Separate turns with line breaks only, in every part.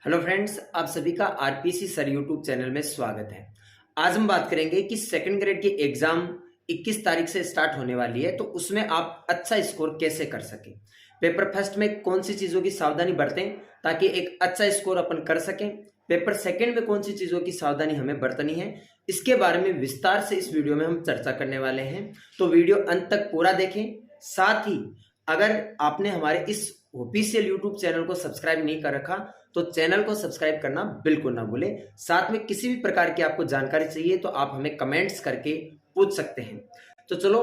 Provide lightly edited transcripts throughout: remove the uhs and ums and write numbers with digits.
Hello friends, आप सभी का आरपीसी सर यूट्यूब चैनल में स्वागत है। आज हम बात करेंगे कि सेकंड ग्रेड की एग्जाम 21 तारीख से स्टार्ट होने वाली है, तो उसमें आप अच्छा स्कोर कैसे कर सकें। पेपर फर्स्ट में कौन सी चीज़ों की सावधानी बरतें ताकि एक अच्छा स्कोर अपन कर सकें। पेपर सेकंड में कौन सी चीज़ों की सावधानी हमें बरतनी है, इसके बारे में विस्तार से इस वीडियो में हम चर्चा करने वाले हैं। तो वीडियो अंत तक पूरा देखें। साथ ही अगर आपने हमारे इस ऑफिशियल यूट्यूब चैनल को सब्सक्राइब नहीं कर रखा तो चैनल को सब्सक्राइब करना बिल्कुल ना भूलें। साथ में किसी भी प्रकार की आपको जानकारी चाहिए तो आप हमें कमेंट्स करके पूछ सकते हैं। तो चलो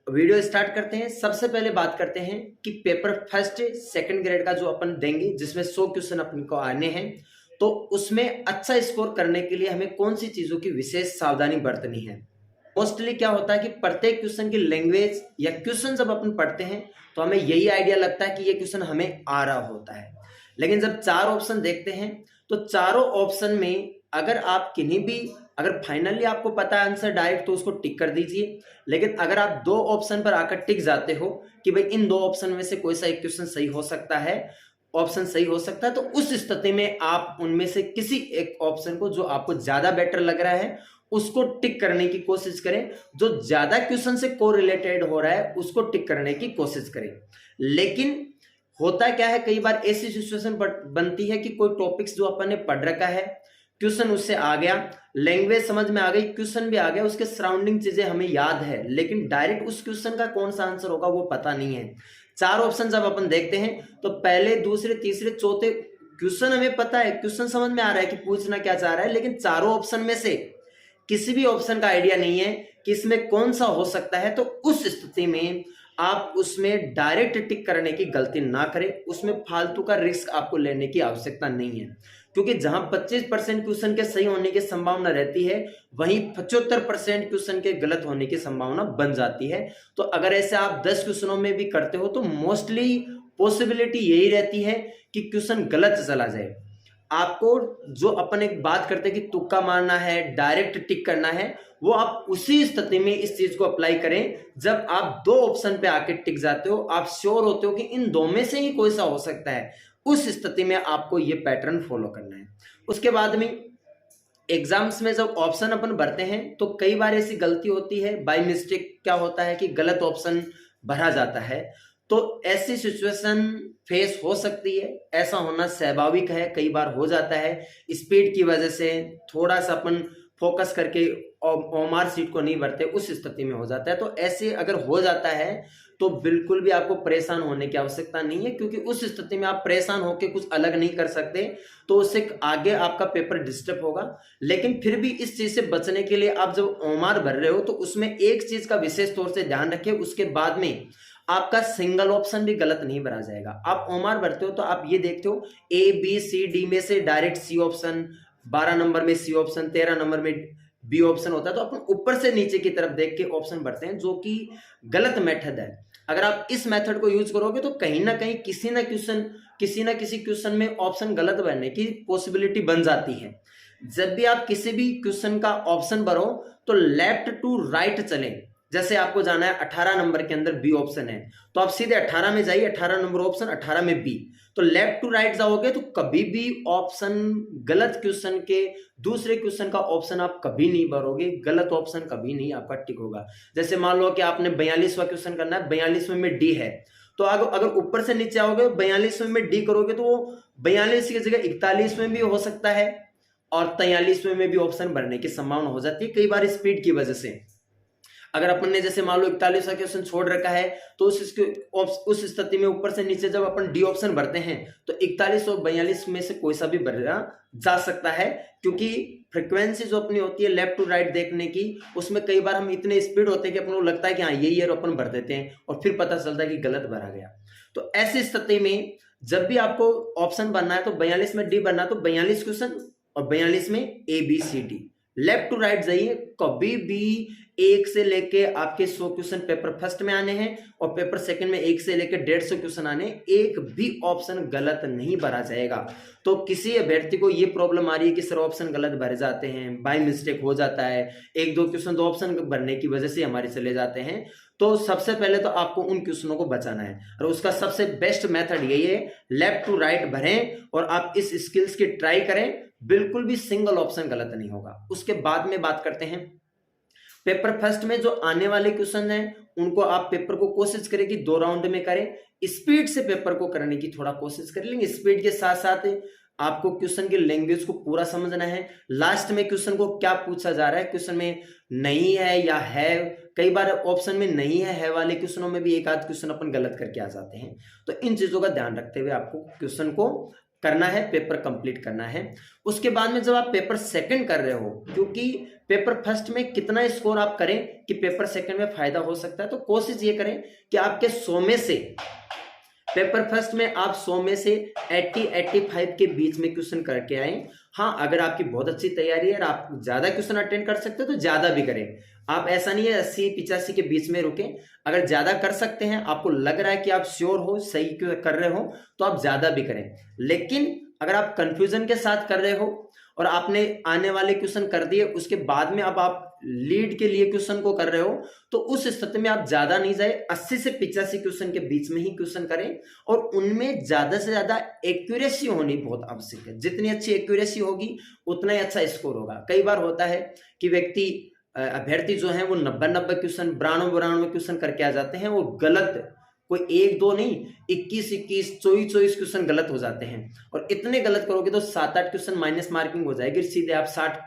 वीडियो स्टार्ट करते हैं। सबसे पहले बात करते हैं कि पेपर फर्स्ट सेकंड ग्रेड का जो अपन देंगे, जिसमें 100 क्वेश्चन अपन को आने हैं, तो उसमें अच्छा स्कोर करने के लिए हमें कौन सी चीजों की विशेष सावधानी बरतनी है। मोस्टली क्या होता है कि प्रत्येक क्वेश्चन की लैंग्वेज या क्वेश्चन जब अपन पढ़ते हैं तो हमें यही आइडिया लगता है कि ये क्वेश्चन हमें आ रहा होता है, लेकिन जब चार ऑप्शन देखते हैं तो चारों ऑप्शन में अगर फाइनली आपको पता है आंसर डायरेक्ट तो उसको टिक कर दीजिए। लेकिन अगर आप दो ऑप्शन पर आकर टिक जाते हो कि भाई इन दो ऑप्शन में से कोई सा एक क्वेश्चन सही हो सकता है, ऑप्शन सही हो सकता है, तो उस स्थिति में आप उनमें से किसी एक ऑप्शन को जो आपको ज्यादा बेटर लग रहा है उसको टिक करने की कोशिश करें। जो ज्यादा क्वेश्चन से को रिलेटेड हो रहा है उसको टिक करने की कोशिश करें। लेकिन होता क्या है, कई बार ऐसी सिचुएशन बनती है कि कोई टॉपिक्स जो अपन ने पढ़ रखा है, क्वेश्चन उससे आ गया, लैंग्वेज समझ में आ गई, क्वेश्चन भी आ गया, उसके सराउंडिंग चीजें हमें याद है, लेकिन डायरेक्ट उस क्वेश्चन का कौन सा आंसर होगा वो पता नहीं है। चार ऑप्शन जब अपन देखते हैं तो पहले दूसरे तीसरे चौथे क्वेश्चन हमें पता है, क्वेश्चन समझ में आ रहा है कि पूछना क्या चाह रहा है, लेकिन चारों ऑप्शन में से किसी भी ऑप्शन का आइडिया नहीं है कि इसमें कौन सा हो सकता है। तो उस स्थिति में आप उसमें डायरेक्ट टिक करने की गलती ना करें, उसमें फालतू का रिस्क आपको लेने की आवश्यकता नहीं है, क्योंकि जहां 25% क्वेश्चन के सही होने की संभावना रहती है वहीं 75% क्वेश्चन के गलत होने की संभावना बन जाती है। तो अगर ऐसे आप 10 क्वेश्चनों में भी करते हो तो मोस्टली पॉसिबिलिटी यही रहती है कि क्वेश्चन गलत चला जाए। आपको जो अपन एक बात करते हैं कि तुक्का मारना है, डायरेक्ट टिक करना है, वो आप उसी स्थिति में इस चीज को अप्लाई करें जब आप दो ऑप्शन पे आके टिक जाते हो, आप श्योर होते हो कि इन दो में से ही कोई सा हो सकता है। उस स्थिति में आपको ये पैटर्न फॉलो करना है। उसके बाद में एग्जाम्स में जब ऑप्शन अपन भरते हैं तो कई बार ऐसी गलती होती है, बाय मिस्टेक क्या होता है कि गलत ऑप्शन भरा जाता है। तो ऐसी सिचुएशन फेस हो सकती है, ऐसा होना स्वाभाविक है, कई बार हो जाता है। स्पीड की वजह से थोड़ा सा अपन फोकस करके ओमार सीट को नहीं भरते, उस स्थिति में हो जाता है। तो ऐसे अगर हो जाता है तो बिल्कुल भी आपको परेशान होने की आवश्यकता नहीं है, क्योंकि उस स्थिति में आप परेशान होकर कुछ अलग नहीं कर सकते, तो उससे आगे आपका पेपर डिस्टर्ब होगा। लेकिन फिर भी इस चीज से बचने के लिए आप जब ओमार भर रहे हो तो उसमें एक चीज का विशेष तौर से ध्यान रखें, उसके बाद में आपका सिंगल ऑप्शन भी गलत नहीं भरा जाएगा। आप ओमार भरते हो तो आप ये देखते हो ए बी सी डी में से डायरेक्ट सी ऑप्शन, 12 नंबर में सी ऑप्शन, 13 नंबर में बी ऑप्शन होता है, तो अपन ऊपर से नीचे की तरफ देख के ऑप्शन भरते हैं, जो कि गलत मेथड है। अगर आप इस मेथड को यूज करोगे तो कहीं ना कहीं किसी ना किसी क्वेश्चन में ऑप्शन गलत भरने की पॉसिबिलिटी बन जाती है। जब भी आप किसी भी क्वेश्चन का ऑप्शन भरो तो लेफ्ट टू राइट चलें। जैसे आपको जाना है 18 नंबर के अंदर बी ऑप्शन है तो आप सीधे 18 में जाइए, 18 नंबर ऑप्शन, 18 में बी। तो लेफ्ट टू राइट जाओगे तो कभी भी ऑप्शन गलत क्वेश्चन के दूसरे क्वेश्चन का ऑप्शन आप कभी नहीं भरोगे, गलत ऑप्शन कभी नहीं आपका टिक होगा। जैसे मान लो कि आपने 42वां क्वेश्चन करना है, 42वें में डी है, तो अगर ऊपर से नीचे आओगे 42वें में डी करोगे तो वो 42 की जगह 41 में भी हो सकता है और 43वें में भी ऑप्शन भरने की संभावना हो जाती है, कई बार स्पीड की वजह से। अगर अपन ने जैसे मान लो 41वां क्वेश्चन छोड़ रखा है तो उस स्थिति में ऊपर से नीचे जब अपन डी ऑप्शन भरते हैं तो 41 और 42 में से कोई सा भी भरा जा सकता है, क्योंकि फ्रीक्वेंसी जो अपनी होती है लेफ्ट टू राइट देखने की, उसमें कई बार हम इतने स्पीड होते हैं कि अपन को लगता है कि हाँ यही है, अपन भर देते हैं और फिर पता चलता है कि गलत भरा गया। तो ऐसी स्थिति में जब भी आपको ऑप्शन बनना है तो 42 में डी बनना है, तो 42 क्वेश्चन और 42 में A B C D left to right जाइए। कभी भी 1 से लेके आपके 100 क्वेश्चन पेपर फर्स्ट में आने हैं और पेपर सेकंड में 1 से लेके 150 क्वेश्चन आने, एक भी ऑप्शन गलत नहीं भरा जाएगा। तो किसी अभ्यर्थी को ये प्रॉब्लम आ रही है कि सर ऑप्शन गलत भरे जाते हैं, बाय मिस्टेक हो जाता है, 1-2 क्वेश्चन तो ऑप्शन भरने की वजह से हमारे चले जाते हैं, तो सबसे पहले तो आपको उन क्वेश्चनों को बचाना है और उसका सबसे बेस्ट मेथड यही है, लेफ्ट टू राइट भरें और आप इस स्किल्स की ट्राई करें, बिल्कुल भी सिंगल ऑप्शन गलत नहीं होगा। उसके बाद में बात करते हैं पेपर फर्स्ट में जो आने वाले क्वेश्चन हैं उनको आप पेपर को कोशिश करें कि 2 राउंड में करें, स्पीड से पेपर को करने की थोड़ा कोशिश कर लेंगे, स्पीड के साथ साथ आपको क्वेश्चन की लैंग्वेज को पूरा समझना है, लास्ट में क्वेश्चन को क्या पूछा जा रहा है, क्वेश्चन में नहीं है या है, कई बार ऑप्शन में नहीं है वाले क्वेश्चनों में भी एक आध क्वेश्चन अपन गलत करके आ जाते हैं, तो इन चीजों का ध्यान रखते हुए आपको क्वेश्चन को करना है, पेपर कंप्लीट करना है। उसके बाद में जब आप पेपर सेकंड कर रहे हो, क्योंकि पेपर फर्स्ट में कितना स्कोर आप करें कि पेपर सेकंड में फायदा हो सकता है, तो कोशिश ये करें कि आपके 100 में से पेपर फर्स्ट में आप 100 में से 80-85 के बीच में क्वेश्चन करके आए। हाँ, अगर आपकी बहुत अच्छी तैयारी है और आप ज्यादा क्वेश्चन अटेंड कर सकते हो तो ज्यादा भी करें, आप ऐसा नहीं है 80-85 के बीच में रुके, अगर ज्यादा कर सकते हैं, आपको लग रहा है कि आप श्योर हो, सही कर रहे हो, तो आप ज्यादा भी करें। लेकिन अगर आप कंफ्यूजन के साथ कर रहे हो और आपने आने वाले क्वेश्चन कर दिए, उसके बाद में अब आप लीड के लिए क्वेश्चन को कर रहे हो, तो उस स्थिति में आप ज्यादा नहीं जाए, 80 से 85 क्वेश्चन के बीच में ही क्वेश्चन करें और उनमें ज्यादा से ज्यादा एक्यूरेसी होनी बहुत आवश्यक है। जितनी अच्छी एक्यूरेसी होगी उतना ही अच्छा स्कोर होगा। कई बार होता है कि व्यक्ति अभ्यर्थी जो है वो 90 क्वेश्चन 92 क्वेश्चन करके आ जाते हैं, वो गलत, कोई 1-2 नहीं, 21-21 24 क्वेश्चन गलत हो जाते हैं, और इतने गलत करोगे तो 7-8 क्वेश्चन माइनस मार्किंग हो जाएगी, सीधे आप 60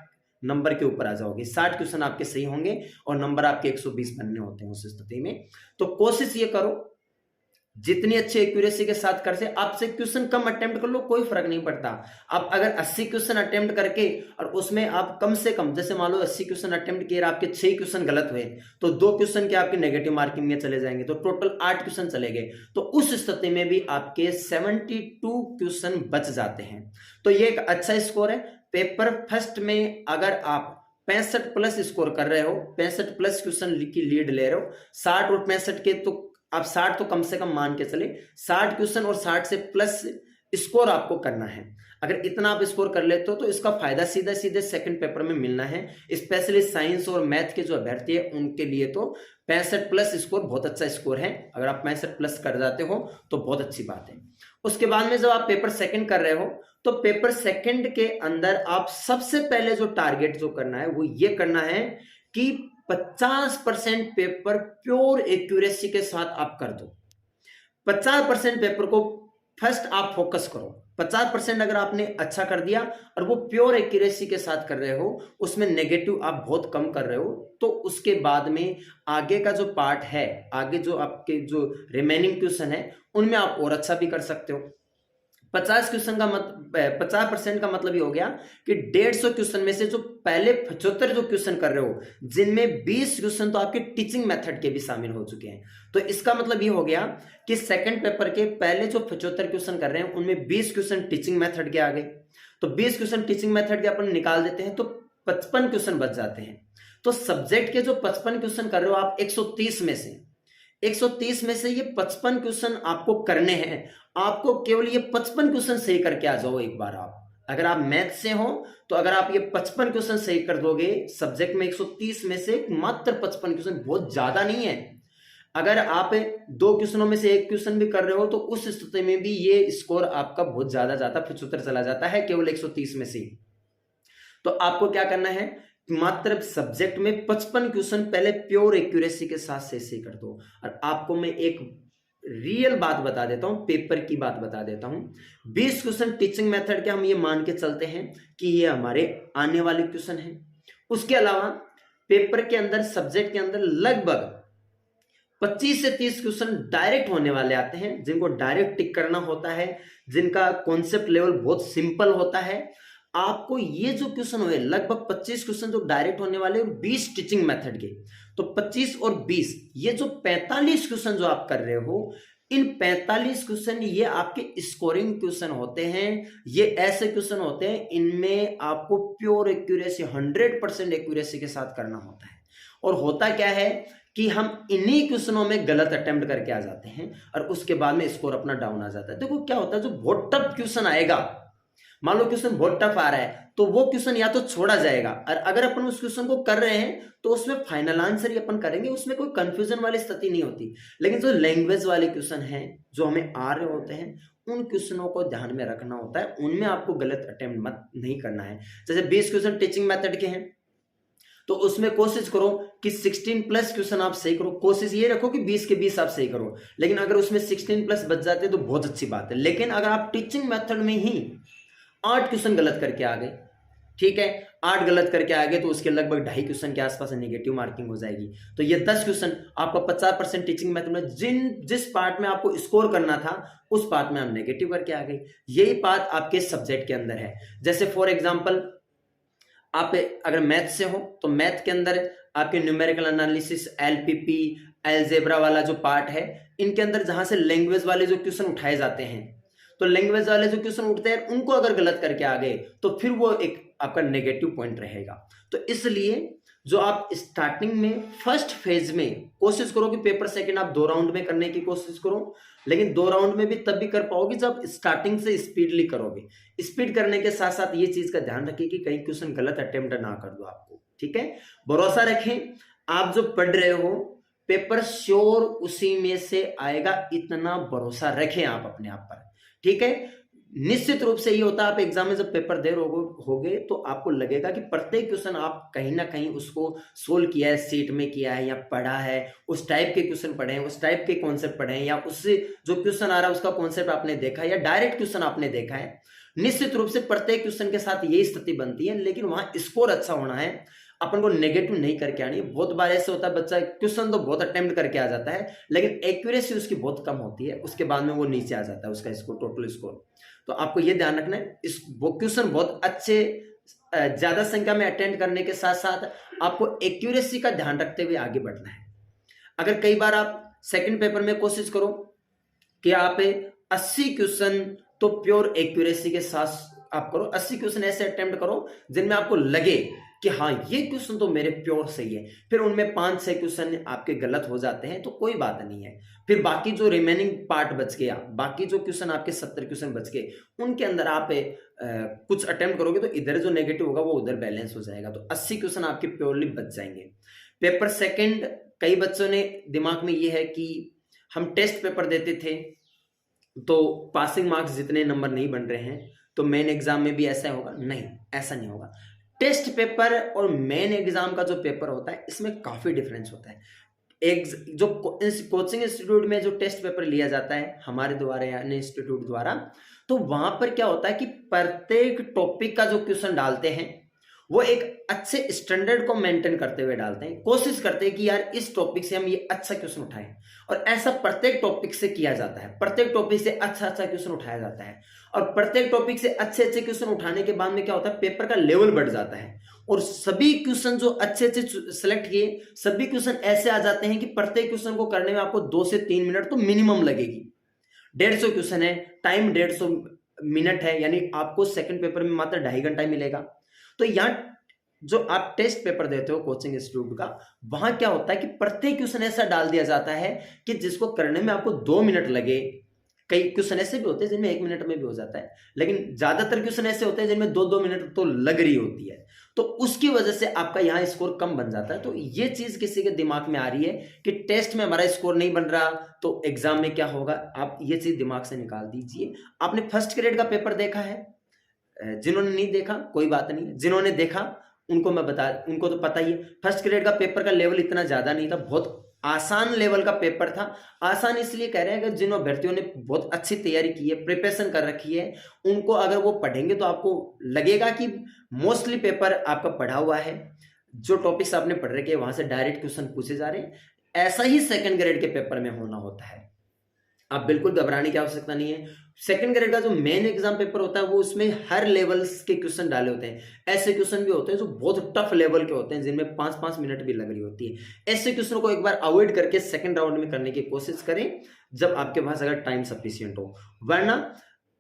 नंबर के ऊपर आ जाओगे। 60 क्वेश्चन आपके सही होंगे और नंबर आपके 120 बनने होते हैं उस स्थिति में। तो कोशिश ये करो जितनी अच्छी एक्यूरेसी के साथ कर से, आपसे क्वेश्चन कम अटेम्प्ट कर लो, कोई फर्क नहीं पड़ता। आप अगर 80 क्वेश्चन अटेम्प्ट करके और उसमें आप कम से कम, जैसे मान लो 80 क्वेश्चन अटेम्प्ट किए, आपके 6 क्वेश्चन गलत हुए, तो 2 क्वेश्चन के आपके नेगेटिव मार्किंग में चले जाएंगे, तो टोटल 8 क्वेश्चन चले गए, तो उस स्थिति में भी आपके 72 क्वेश्चन बच जाते हैं। तो ये एक अच्छा स्कोर है। पेपर फर्स्ट में अगर आप 65 प्लस स्कोर कर रहे हो, 65 प्लस क्वेश्चन की लीड ले रहे हो, 60 और 65 के, तो आप 60 तो कम से कम मान के चले, 60 क्वेश्चन और 60 से प्लस स्कोर आपको करना है। अगर इतना आप स्कोर कर लेते हो तो इसका फायदा सीधे सीधे सेकंड पेपर में मिलना है। स्पेशली साइंस और मैथ के जो अभ्यर्थी है उनके लिए तो 65 प्लस स्कोर बहुत अच्छा स्कोर है। अगर आप 65 प्लस कर जाते हो तो बहुत अच्छी बात है। उसके बाद में जब आप पेपर सेकंड कर रहे हो, तो पेपर सेकंड के अंदर आप सबसे पहले जो टारगेट जो करना है वो ये करना है कि 50% पेपर प्योर एक्यूरेसी के साथ आप कर दो। 50% पेपर को फर्स्ट आप फोकस करो। 50% अगर आपने अच्छा कर दिया और वो प्योर एक्यूरेसी के साथ कर रहे हो, उसमें नेगेटिव आप बहुत कम कर रहे हो, तो उसके बाद में आगे का जो पार्ट है, आगे जो आपके जो रिमेनिंग क्वेश्चन है उनमें आप और अच्छा भी कर सकते हो। 50% का मतलब ये हो गया कि 150 क्वेश्चन में से जो पहले 75 जो क्वेश्चन कर रहे हो, जिनमें 20 क्वेश्चन तो आपके टीचिंग मेथड के भी शामिल हो चुके हैं, तो इसका मतलब ये हो गया कि सेकंड पेपर के पहले जो 75 क्वेश्चन कर रहे हैं उनमें 20 क्वेश्चन टीचिंग मेथड के आ गए, तो 20 क्वेश्चन टीचिंग मेथड के अपन निकाल देते हैं तो 55 क्वेश्चन बच जाते हैं। तो सब्जेक्ट के जो 55 क्वेश्चन कर रहे हो आप, 130 में से ये 55 क्वेश्चन आपको करने हैं। आपको केवल ये 55 क्वेश्चन सही करके आ जाओ एक बार। आप अगर आप मैथ से हो तो अगर आप ये 55 क्वेश्चन सही कर दोगे, सब्जेक्ट में 130 में से मात्र 55 क्वेश्चन, बहुत ज्यादा नहीं है। अगर आप 2 क्वेश्चनों में से 1 क्वेश्चन भी कर रहे हो तो उस स्थिति में भी ये स्कोर आपका बहुत ज्यादा जाता, 75 चला जाता है केवल 130 में से। तो आपको क्या करना है, मात्र सब्जेक्ट में 55 क्वेश्चन पहले प्योर एक्यूरेसी के साथ से कर दो। और आपको मैं एक रियल बात बता देता हूं, पेपर की बात बता देता हूं। 20 क्वेश्चन टीचिंग मेथड के हम ये मान के चलते हैं कि ये हमारे आने वाले क्वेश्चन हैं। उसके अलावा पेपर के अंदर, सब्जेक्ट के अंदर लगभग 25 से 30 क्वेश्चन डायरेक्ट होने वाले आते हैं, जिनको डायरेक्ट टिक करना होता है, जिनका कॉन्सेप्ट लेवल बहुत सिंपल होता है। आपको ये जो क्वेश्चन हुए लगभग 25 क्वेश्चन जो डायरेक्ट होने वाले और 20 टीचिंग मेथड के, तो 25 और 20 ये जो 45 क्वेश्चन जो आप कर रहे हो, इन 45 क्वेश्चन ये आपके स्कोरिंग क्वेश्चन होते हैं। ये ऐसे क्वेश्चन होते हैं इनमें आपको प्योर एक्यूरेसी 100% एक्यूरेसी के साथ करना होता है। और होता क्या है कि हम इन्हीं क्वेश्चनों में गलत अटेम्प्ट करके आ जाते हैं और उसके बाद में स्कोर अपना डाउन आ जाता है। देखो क्या होता है, जो बहुत टफ क्वेश्चन आएगा, मान लो क्वेश्चन बहुत टफ आ रहा है, तो वो क्वेश्चन या तो छोड़ा जाएगा, और अगर अपन उस क्वेश्चन को कर रहे हैं तो उसमें फाइनल आंसर ही अपन करेंगे, उसमें कोई कंफ्यूजन वाली स्थिति नहीं होती। लेकिन जो लैंग्वेज वाले क्वेश्चन हैं, जो हमें आ रहे होते हैं, उन क्वेश्चनों को ध्यान में रखना होता है, उनमें आपको गलत अटेम्प्ट मत नहीं करना है। जैसे 20 क्वेश्चन टीचिंग मेथड के हैं, तो उसमें कोशिश करो कि 16 प्लस क्वेश्चन आप सही करो। कोशिश ये रखो कि 20 के 20 आप सही करो, लेकिन अगर उसमें 16 प्लस बच जाते तो बहुत अच्छी बात है। लेकिन अगर आप टीचिंग मेथड में ही 8 क्वेश्चन गलत करके आ गए, ठीक है, 8 गलत करके आ गए, तो उसके लगभग 2.5 क्वेश्चन के आसपास नेगेटिव मार्किंग हो जाएगी। तो ये 10 क्वेश्चन आपका 50% टीचिंग मेथड में जिस पार्ट में आपको स्कोर करना था, उस पार्ट में आप नेगेटिव करके आ गए। यही बात आपके सब्जेक्ट के अंदर है। जैसे फॉर एग्जाम्पल, आप अगर मैथ से हो तो मैथ के अंदर आपके न्यूमेरिकल एनालिसिस, एलपीपी, अलजेब्रा वाला जो पार्ट है, इनके अंदर जहां से लैंग्वेज वाले जो क्वेश्चन उठाए जाते हैं, तो लैंग्वेज वाले जो क्वेश्चन उठते हैं उनको अगर गलत करके आ गए तो फिर वो एक आपका नेगेटिव पॉइंट रहेगा। तो इसलिए जो आप स्टार्टिंग में फर्स्ट फेज में कोशिश करो कि पेपर सेकंड आप 2 राउंड में करने की कोशिश करो, लेकिन 2 राउंड में भी तब भी कर पाओगे जब स्टार्टिंग से स्पीडली करोगे। स्पीड करने के साथ साथ ये चीज का ध्यान रखिए कि कहीं क्वेश्चन गलत अटेम्प्ट ना कर दो आपको, ठीक है। भरोसा रखें, आप जो पढ़ रहे हो पेपर श्योर उसी में से आएगा, इतना भरोसा रखें आप अपने आप पर, ठीक है। निश्चित रूप से ये होता है, आप एग्जाम में जब पेपर दे होगे तो आपको लगेगा कि प्रत्येक क्वेश्चन आप कहीं ना कहीं उसको सोल्व किया है, सीट में किया है या पढ़ा है, उस टाइप के क्वेश्चन पढ़े हैं, उस टाइप के कॉन्सेप्ट पढ़े हैं, या उससे जो क्वेश्चन आ रहा है उसका कॉन्सेप्ट आपने देखा है, या डायरेक्ट क्वेश्चन आपने देखा है। निश्चित रूप से प्रत्येक क्वेश्चन के साथ यही स्थिति बनती है, लेकिन वहां स्कोर अच्छा होना है, अपन को नेगेटिव नहीं करके आनी। बहुत बार ऐसे होता है, बच्चा क्वेश्चन तो बहुत अटेम्प्ट करके आ जाता है, लेकिन एक्यूरेसी उसकी बहुत कम होती है, उसके बाद में वो नीचे आ जाता है उसका स्कोर, टोटल स्कोर। तो आपको ये ध्यान रखना है, इस वो क्वेश्चन बहुत अच्छे ज्यादा संख्या में अटेंड करने के साथ साथ आपको एक्यूरेसी का ध्यान रखते हुए आगे बढ़ना है। अगर कई बार आप सेकंड पेपर में कोशिश करो कि आप 80 क्वेश्चन तो प्योर एक्यूरेसी के साथ आप करो, 80 क्वेश्चन ऐसे अटेम्प्ट करो जिनमें आपको लगे कि हाँ ये क्वेश्चन तो मेरे प्योर सही है, फिर उनमें 5-6 क्वेश्चन आपके गलत हो जाते हैं तो कोई बात नहीं है, फिर बाकी जो रिमेनिंग पार्ट बच गया, बाकी जो क्वेश्चन आपके 70 क्वेश्चन बच गए, उनके अंदर आप कुछ अटेम्प्ट करोगे तो इधर जो नेगेटिव होगा वो उधर बैलेंस हो जाएगा, तो 80 क्वेश्चन आपके प्योरली बच जाएंगे। पेपर सेकंड, कई बच्चों ने दिमाग में ये है कि हम टेस्ट पेपर देते थे तो पासिंग मार्क्स जितने नंबर नहीं बन रहे हैं तो मेन एग्जाम में भी ऐसा होगा। नहीं, ऐसा नहीं होगा। टेस्ट पेपर और मेन एग्जाम का जो पेपर होता है इसमें काफी डिफरेंस होता है। एक जो कोचिंग इंस्टीट्यूट में जो टेस्ट पेपर लिया जाता है हमारे द्वारा या अन्य इंस्टीट्यूट द्वारा, तो वहां पर क्या होता है कि प्रत्येक टॉपिक का जो क्वेश्चन डालते हैं वो एक अच्छे स्टैंडर्ड को मेंटेन करते हुए डालते हैं, कोशिश करते हैं कि यार इस टॉपिक से हम ये अच्छा क्वेश्चन उठाएं, और ऐसा प्रत्येक टॉपिक से किया जाता है, प्रत्येक टॉपिक से अच्छा क्वेश्चन उठाया जाता है, और प्रत्येक टॉपिक से अच्छे क्वेश्चन उठाने के बाद में क्या होता है, पेपर का लेवल बढ़ जाता है, और सभी क्वेश्चन जो अच्छे सेलेक्ट किए, सभी क्वेश्चन ऐसे आ जाते हैं कि प्रत्येक क्वेश्चन को करने में आपको 2 से 3 मिनट तो मिनिमम लगेगी। 150 क्वेश्चन है, टाइम 150 मिनट है, यानी आपको सेकंड पेपर में मात्र 2.5 घंटा मिलेगा। तो यहाँ जो आप टेस्ट पेपर देते हो कोचिंग इंस्टीट्यूट का, वहां क्या होता है कि प्रत्येक क्वेश्चन ऐसा डाल दिया जाता है कि जिसको करने में आपको 2 मिनट लगे। कई क्वेश्चन ऐसे भी होते हैं जिनमें 1 मिनट में भी हो जाता है, लेकिन ज्यादातर क्वेश्चन ऐसे होते हैं जिनमें 2-2 मिनट तो लग रही होती है, तो उसकी वजह से आपका यहाँ स्कोर कम बन जाता है। तो ये चीज किसी के दिमाग में आ रही है कि टेस्ट में हमारा स्कोर नहीं बन रहा तो एग्जाम में क्या होगा, आप ये चीज दिमाग से निकाल दीजिए। आपने फर्स्ट ग्रेड का पेपर देखा है? जिन्होंने नहीं देखा कोई बात नहीं, जिन्होंने देखा उनको तो पता ही है। फर्स्ट ग्रेड का पेपर का लेवल इतना ज्यादा नहीं था, बहुत आसान लेवल का पेपर था। आसान इसलिए कह रहे हैं कि जिन अभ्यर्थियों ने बहुत अच्छी तैयारी की है, प्रिपरेशन कर रखी है, उनको अगर वो पढ़ेंगे तो आपको लगेगा कि मोस्टली पेपर आपका पढ़ा हुआ है, जो टॉपिक्स आपने पढ़ रखे हैं वहां से डायरेक्ट क्वेश्चन पूछे जा रहे हैं। ऐसा ही सेकंड ग्रेड के पेपर में होना होता है, आप बिल्कुल घबराने की आवश्यकता नहीं है। सेकंड ग्रेड का जो मेन एग्जाम पेपर होता है वो उसमें हर लेवल्स के क्वेश्चन डाले होते हैं। ऐसे क्वेश्चन भी होते हैं जो बहुत टफ लेवल के होते हैं, जिनमें 5-5 मिनट भी लग रही होती है। ऐसे क्वेश्चन को एक बार अवॉइड करके सेकंड राउंड में करने की कोशिश करें जब आपके पास अगर टाइम सफिशिएंट हो, वरना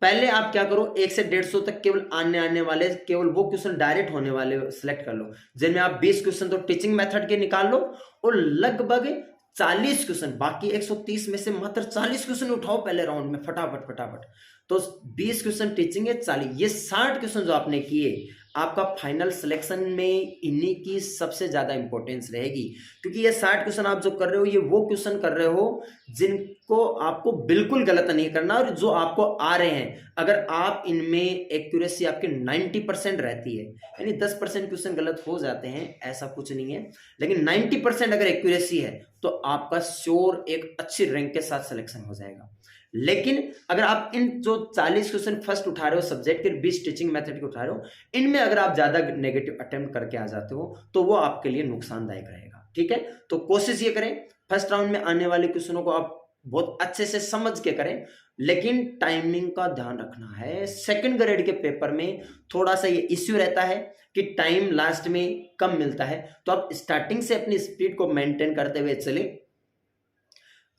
पहले आप क्या करो, 1 से 150 तक केवल आने वाले केवल वो क्वेश्चन डायरेक्ट होने वाले सिलेक्ट कर लो, जिनमें आप 20 क्वेश्चन तो टीचिंग मेथड के निकाल लो और लगभग 40 क्वेश्चन, बाकी 130 में से मात्र 40 क्वेश्चन उठाओ पहले राउंड में फटाफट फटाफट। तो 20 क्वेश्चन टीचिंग है, 40, ये 60 क्वेश्चन जो आपने किए, आपका फाइनल सिलेक्शन में इन्हीं की सबसे ज्यादा इंपॉर्टेंस रहेगी, क्योंकि ये 60 क्वेश्चन आप जो कर रहे हो, ये वो क्वेश्चन कर रहे हो जिनको आपको बिल्कुल गलत नहीं करना और जो आपको आ रहे हैं। अगर आप इनमें एक्यूरेसी आपकी 90% रहती है, यानी 10% क्वेश्चन गलत हो जाते हैं, ऐसा कुछ नहीं है, लेकिन 90% अगर एक्यूरेसी है तो आपका श्योर एक अच्छी रैंक के साथ सिलेक्शन हो जाएगा। लेकिन अगर आप इन जो 40 क्वेश्चन फर्स्ट उठा रहे हो सब्जेक्ट के, 20 टीचिंग मेथड के उठा रहे हो, इनमें अगर आप ज्यादा नेगेटिव अटेम्प्ट करके आ जाते हो तो वो आपके लिए नुकसानदायक रहेगा। ठीक है, तो कोशिश ये करें फर्स्ट राउंड में आने वाले क्वेश्चनों को आप बहुत अच्छे से समझ के करें, लेकिन टाइमिंग का ध्यान रखना है। सेकंड ग्रेड के पेपर में थोड़ा सा ये इश्यू रहता है कि टाइम लास्ट में कम मिलता है, तो आप स्टार्टिंग से अपनी स्पीड को मेंटेन करते हुए चले।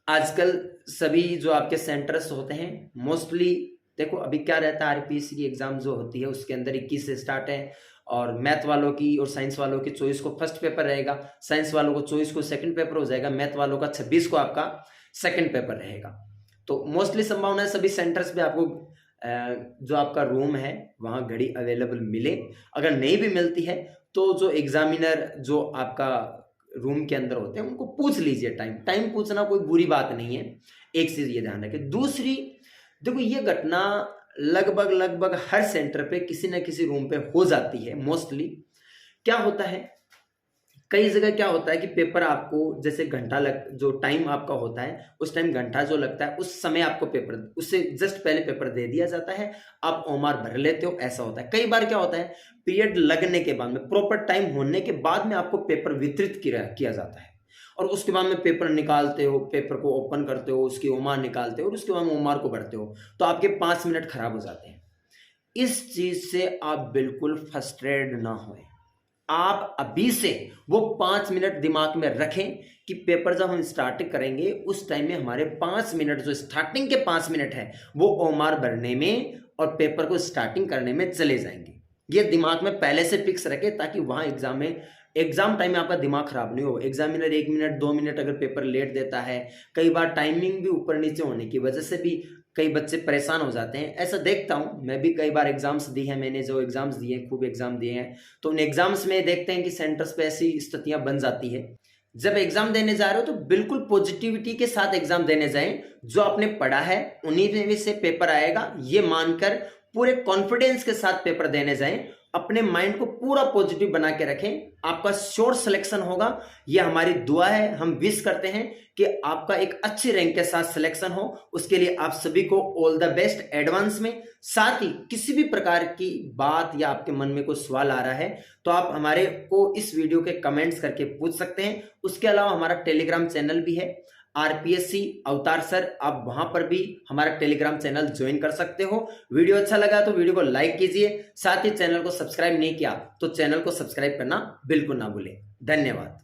आजकल सभी जो आपके सेंटर्स होते हैं मोस्टली, देखो अभी क्या रहता है, आरपीएससी की एग्जाम जो होती है उसके अंदर 21 से स्टार्ट है, और मैथ वालों की और साइंस वालों की 24 को फर्स्ट पेपर रहेगा, साइंस वालों को 24 को सेकंड पेपर हो जाएगा, मैथ वालों का 26 को आपका सेकंड पेपर रहेगा। तो मोस्टली संभावना है सभी सेंटर्स पे आपको जो आपका रूम है वहां घड़ी अवेलेबल मिले। अगर नहीं भी मिलती है तो जो एग्जामिनर जो आपका रूम के अंदर होते हैं उनको पूछ लीजिए, टाइम पूछना कोई बुरी बात नहीं है। एक चीज ये ध्यान रखें। दूसरी, देखो ये घटना लगभग हर सेंटर पे किसी ना किसी रूम पे हो जाती है। मोस्टली क्या होता है, कई जगह क्या होता है कि पेपर आपको जैसे जो टाइम आपका होता है उस टाइम घंटा जो लगता है उस समय आपको पेपर उससे जस्ट पहले पेपर दे दिया जाता है, आप ओमार भर लेते हो, ऐसा होता है। कई बार क्या होता है, पीरियड लगने के बाद में, प्रॉपर टाइम होने के बाद में आपको पेपर वितरित किया जाता है, और उसके बाद में पेपर निकालते हो, पेपर को ओपन करते हो, उसकी ओमार निकालते हो और उसके बाद में ओमार को भरते हो, तो आपके 5 मिनट खराब हो जाते हैं। इस चीज से आप बिल्कुल फ्रस्ट्रेट ना होए। आप अभी से वो 5 मिनट दिमाग में रखें कि पेपर जब हम स्टार्ट करेंगे उस टाइम में हमारे 5 मिनट, जो स्टार्टिंग के 5 मिनट है, वो ओमार भरने में और पेपर को स्टार्टिंग करने में चले जाएंगे। ये दिमाग में पहले से फिक्स रखें ताकि वहां एग्जाम टाइम में आपका दिमाग खराब नहीं हो। एग्जामिनर 1 मिनट 2 मिनट अगर पेपर लेट देता है, कई बार टाइमिंग भी ऊपर नीचे होने की वजह से भी कई बच्चे परेशान हो जाते हैं। ऐसा देखता हूं, मैं भी कई बार एग्जाम्स दी हैं, मैंने जो एग्जाम्स दिए हैं, खूब एग्जाम दिए हैं, तो उन एग्जाम्स में देखते हैं कि सेंटर्स पे ऐसी स्थितियां बन जाती है। जब एग्जाम देने जा रहे हो तो बिल्कुल पॉजिटिविटी के साथ एग्जाम देने जाएं। जो आपने पढ़ा है उन्हीं में से पेपर आएगा, ये मानकर पूरे कॉन्फिडेंस के साथ पेपर देने जाएं। अपने माइंड को पूरा पॉजिटिव बना के रखें, आपका श्योर सिलेक्शन होगा, ये हमारी दुआ है। हम विश करते हैं कि आपका एक अच्छी रैंक के साथ सिलेक्शन हो। उसके लिए आप सभी को ऑल द बेस्ट एडवांस में। साथ ही किसी भी प्रकार की बात या आपके मन में कोई सवाल आ रहा है तो आप हमारे को इस वीडियो के कमेंट्स करके पूछ सकते हैं। उसके अलावा हमारा टेलीग्राम चैनल भी है, आरपीएससी अवतार सर, आप वहां पर भी हमारा टेलीग्राम चैनल ज्वाइन कर सकते हो। वीडियो अच्छा लगा तो वीडियो को लाइक कीजिए, साथ ही चैनल को सब्सक्राइब नहीं किया तो चैनल को सब्सक्राइब करना बिल्कुल ना भूलें। धन्यवाद।